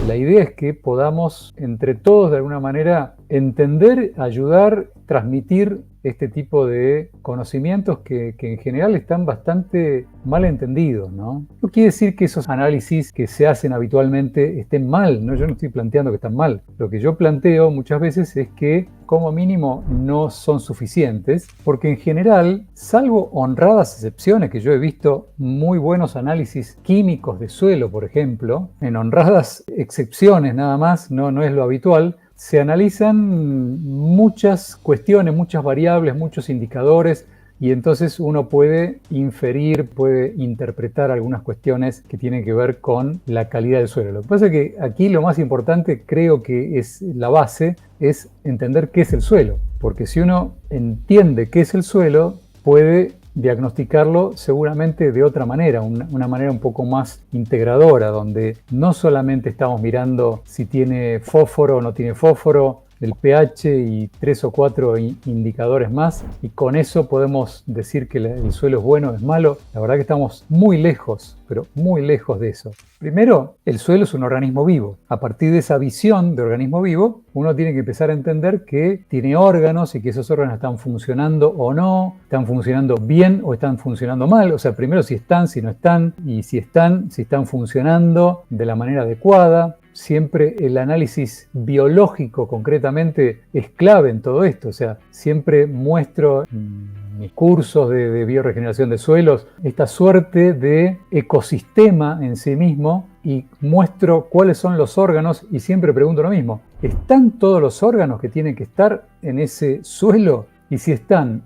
La idea es que podamos entre todos de alguna manera entender, ayudar, transmitir este tipo de conocimientos que en general están bastante mal entendidos, ¿no? No quiere decir que esos análisis que se hacen habitualmente estén mal, ¿no? Yo no estoy planteando que están mal. Lo que yo planteo muchas veces es que como mínimo no son suficientes, porque en general, salvo honradas excepciones, que yo he visto muy buenos análisis químicos de suelo, por ejemplo, en honradas excepciones nada más, no es lo habitual, se analizan muchas cuestiones, muchas variables, muchos indicadores, y entonces uno puede inferir, puede interpretar algunas cuestiones que tienen que ver con la calidad del suelo. Lo que pasa es que aquí lo más importante, creo que es la base, es entender qué es el suelo, porque si uno entiende qué es el suelo, puede diagnosticarlo seguramente de otra manera, una manera un poco más integradora, donde no solamente estamos mirando si tiene fósforo o no tiene fósforo, el pH y 3 o 4 indicadores más, y con eso podemos decir que el suelo es bueno o es malo. La verdad que estamos muy lejos, pero muy lejos de eso. Primero, el suelo es un organismo vivo. A partir de esa visión de organismo vivo, uno tiene que empezar a entender que tiene órganos y que esos órganos están funcionando o no, están funcionando bien o están funcionando mal. O sea, primero si están, si no están, y si están funcionando de la manera adecuada. Siempre el análisis biológico concretamente es clave en todo esto. O sea, siempre muestro en mis cursos de bioregeneración de suelos esta suerte de ecosistema en sí mismo y muestro cuáles son los órganos y siempre pregunto lo mismo. ¿Están todos los órganos que tienen que estar en ese suelo? Y si están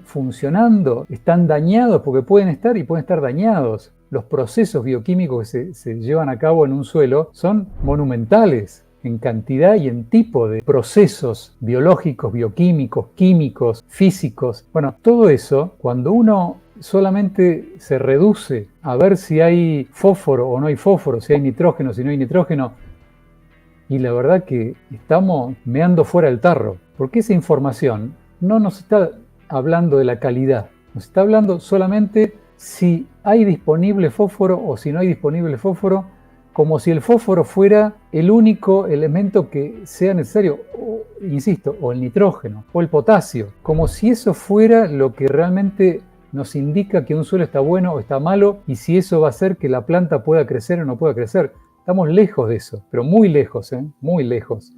funcionando, están dañados, porque pueden estar dañados. Los procesos bioquímicos que se llevan a cabo en un suelo son monumentales en cantidad y en tipo de procesos biológicos, bioquímicos, químicos, físicos. Bueno, todo eso, cuando uno solamente se reduce a ver si hay fósforo o no hay fósforo, si hay nitrógeno, si no hay nitrógeno, y la verdad que estamos meando fuera del tarro, porque esa información no nos está hablando de la calidad, nos está hablando solamente si hay disponible fósforo o si no hay disponible fósforo, como si el fósforo fuera el único elemento que sea necesario, insisto, o el nitrógeno o el potasio, como si eso fuera lo que realmente nos indica que un suelo está bueno o está malo y si eso va a hacer que la planta pueda crecer o no pueda crecer. Estamos lejos de eso, pero muy lejos, muy lejos.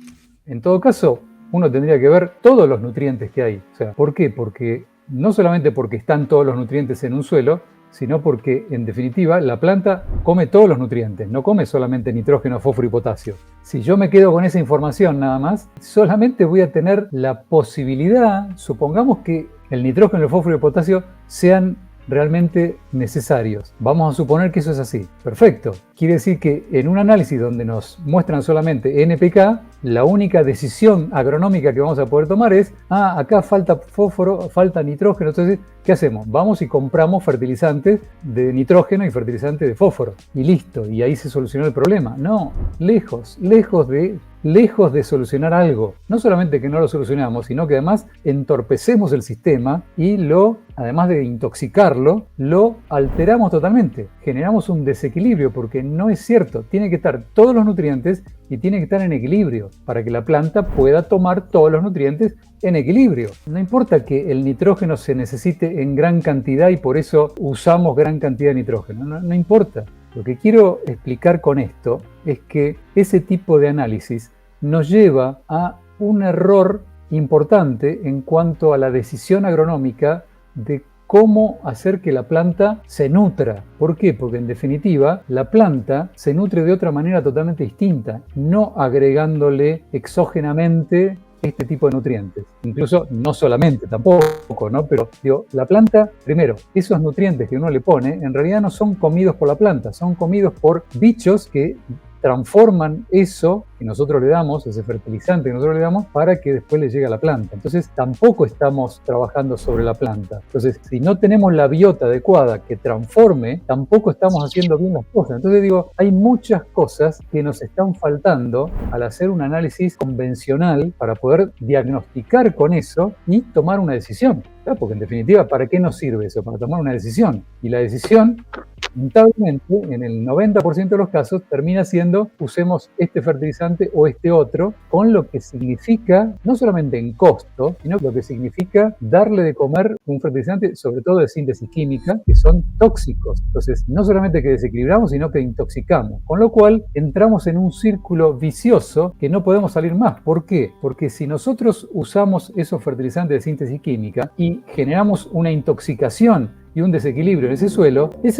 En todo caso, uno tendría que ver todos los nutrientes que hay. O sea, ¿por qué? Porque no solamente porque están todos los nutrientes en un suelo, sino porque, en definitiva, la planta come todos los nutrientes, no come solamente nitrógeno, fósforo y potasio. Si yo me quedo con esa información nada más, solamente voy a tener la posibilidad, supongamos que el nitrógeno, el fósforo y el potasio sean realmente necesarios. Vamos a suponer que eso es así. Perfecto. Quiere decir que en un análisis donde nos muestran solamente NPK, la única decisión agronómica que vamos a poder tomar es, acá falta fósforo, falta nitrógeno, entonces, ¿qué hacemos? Vamos y compramos fertilizantes de nitrógeno y fertilizantes de fósforo. Y listo, y ahí se solucionó el problema. No, lejos de solucionar algo. No solamente que no lo solucionamos, sino que además entorpecemos el sistema y además de intoxicarlo, lo alteramos totalmente. Generamos un desequilibrio porque no es cierto. Tienen que estar todos los nutrientes y tienen que estar en equilibrio para que la planta pueda tomar todos los nutrientes en equilibrio. No importa que el nitrógeno se necesite en gran cantidad y por eso usamos gran cantidad de nitrógeno. No importa. Lo que quiero explicar con esto es que ese tipo de análisis nos lleva a un error importante en cuanto a la decisión agronómica de cómo hacer que la planta se nutra. ¿Por qué? Porque en definitiva la planta se nutre de otra manera totalmente distinta, no agregándole exógenamente este tipo de nutrientes. Incluso no solamente, tampoco, ¿no? Pero digo, la planta, primero, esos nutrientes que uno le pone, en realidad no son comidos por la planta, son comidos por bichos que transforman eso que nosotros le damos, ese fertilizante que nosotros le damos, para que después le llegue a la planta. Entonces tampoco estamos trabajando sobre la planta. Entonces, si no tenemos la biota adecuada que transforme, tampoco estamos haciendo bien las cosas. Entonces digo, hay muchas cosas que nos están faltando al hacer un análisis convencional para poder diagnosticar con eso y tomar una decisión. ¿Claro? Porque en definitiva, ¿para qué nos sirve eso? Para tomar una decisión. Y la decisión, lamentablemente, en el 90% de los casos, termina siendo usemos este fertilizante o este otro, con lo que significa, no solamente en costo, sino lo que significa darle de comer un fertilizante, sobre todo de síntesis química, que son tóxicos. Entonces, no solamente que desequilibramos, sino que intoxicamos. Con lo cual, entramos en un círculo vicioso que no podemos salir más. ¿Por qué? Porque si nosotros usamos esos fertilizantes de síntesis química y generamos una intoxicación y un desequilibrio en ese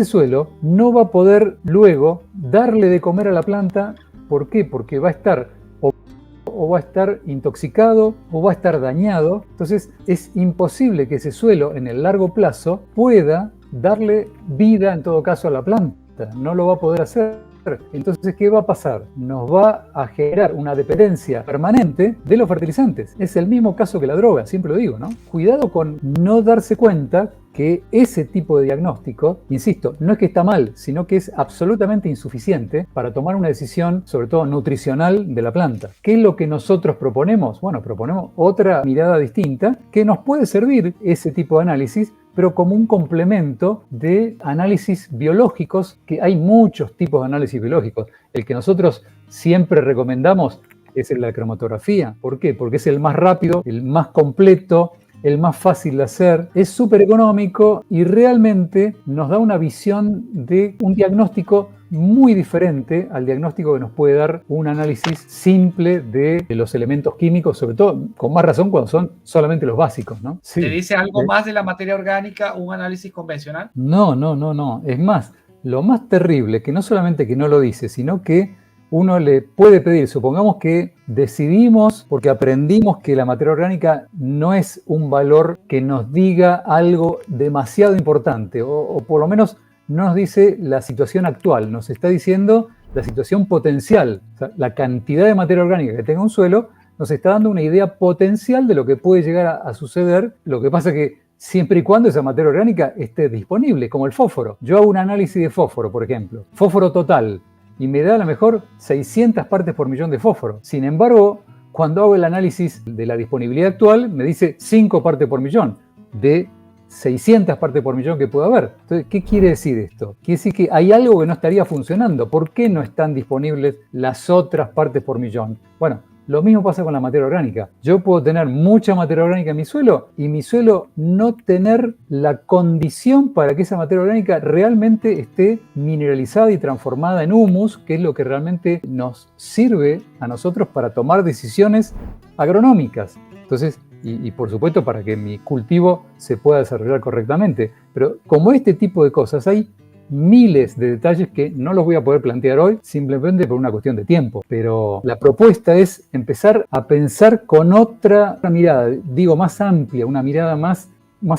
suelo no va a poder luego darle de comer a la planta. ¿Por qué? Porque va a estar o va a estar intoxicado o va a estar dañado. Entonces es imposible que ese suelo en el largo plazo pueda darle vida en todo caso a la planta. No lo va a poder hacer. Entonces, ¿qué va a pasar? Nos va a generar una dependencia permanente de los fertilizantes. Es el mismo caso que la droga, siempre lo digo, ¿no? Cuidado con no darse cuenta que ese tipo de diagnóstico, insisto, no es que está mal, sino que es absolutamente insuficiente para tomar una decisión, sobre todo nutricional, de la planta. ¿Qué es lo que nosotros proponemos? Bueno, proponemos otra mirada distinta que nos puede servir ese tipo de análisis, pero como un complemento de análisis biológicos, que hay muchos tipos de análisis biológicos. El que nosotros siempre recomendamos es la cromatografía. ¿Por qué? Porque es el más rápido, el más completo, el más fácil de hacer, es súper económico y realmente nos da una visión de un diagnóstico muy diferente al diagnóstico que nos puede dar un análisis simple de los elementos químicos, sobre todo, con más razón, cuando son solamente los básicos, ¿no? Sí. ¿Te dice algo más de la materia orgánica un análisis convencional? No. Es más, lo más terrible, que no solamente que no lo dice, sino que uno le puede pedir, supongamos que decidimos, porque aprendimos que la materia orgánica no es un valor que nos diga algo demasiado importante, o por lo menos no nos dice la situación actual, nos está diciendo la situación potencial. O sea, la cantidad de materia orgánica que tenga un suelo nos está dando una idea potencial de lo que puede llegar a suceder. Lo que pasa es que siempre y cuando esa materia orgánica esté disponible, como el fósforo. Yo hago un análisis de fósforo, por ejemplo, fósforo total, y me da a lo mejor 600 partes por millón de fósforo. Sin embargo, cuando hago el análisis de la disponibilidad actual, me dice 5 partes por millón de 600 partes por millón que puede haber. Entonces, ¿qué quiere decir esto? Quiere decir que hay algo que no estaría funcionando. ¿Por qué no están disponibles las otras partes por millón? Bueno, lo mismo pasa con la materia orgánica. Yo puedo tener mucha materia orgánica en mi suelo y mi suelo no tener la condición para que esa materia orgánica realmente esté mineralizada y transformada en humus, que es lo que realmente nos sirve a nosotros para tomar decisiones agronómicas. Entonces, y por supuesto para que mi cultivo se pueda desarrollar correctamente. Pero como este tipo de cosas hay miles de detalles que no los voy a poder plantear hoy simplemente por una cuestión de tiempo. Pero la propuesta es empezar a pensar con otra mirada, digo más amplia, una mirada más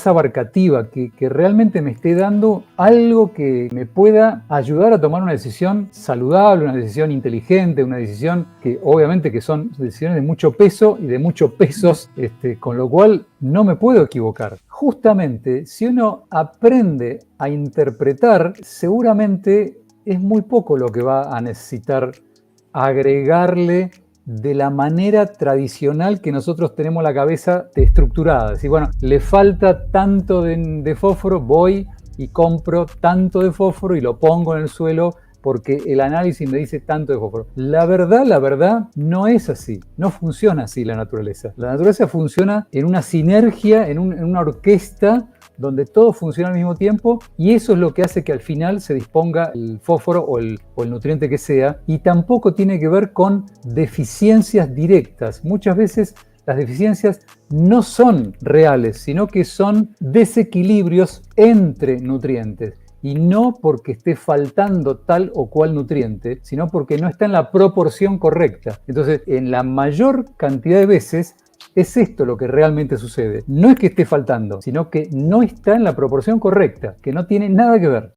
abarcativa, que realmente me esté dando algo que me pueda ayudar a tomar una decisión saludable, una decisión inteligente, una decisión que obviamente que son decisiones de mucho peso y de muchos pesos, con lo cual no me puedo equivocar. Justamente, si uno aprende a interpretar, seguramente es muy poco lo que va a necesitar agregarle de la manera tradicional que nosotros tenemos la cabeza estructurada. Es decir, bueno, le falta tanto de fósforo, voy y compro tanto de fósforo y lo pongo en el suelo porque el análisis me dice tanto de fósforo. La verdad, no es así. No funciona así la naturaleza. La naturaleza funciona en una sinergia, en una orquesta donde todo funciona al mismo tiempo, y eso es lo que hace que al final se disponga el fósforo o el nutriente que sea, y tampoco tiene que ver con deficiencias directas. Muchas veces las deficiencias no son reales, sino que son desequilibrios entre nutrientes. Y no porque esté faltando tal o cual nutriente, sino porque no está en la proporción correcta. Entonces, en la mayor cantidad de veces, es esto lo que realmente sucede. No es que esté faltando, sino que no está en la proporción correcta, que no tiene nada que ver.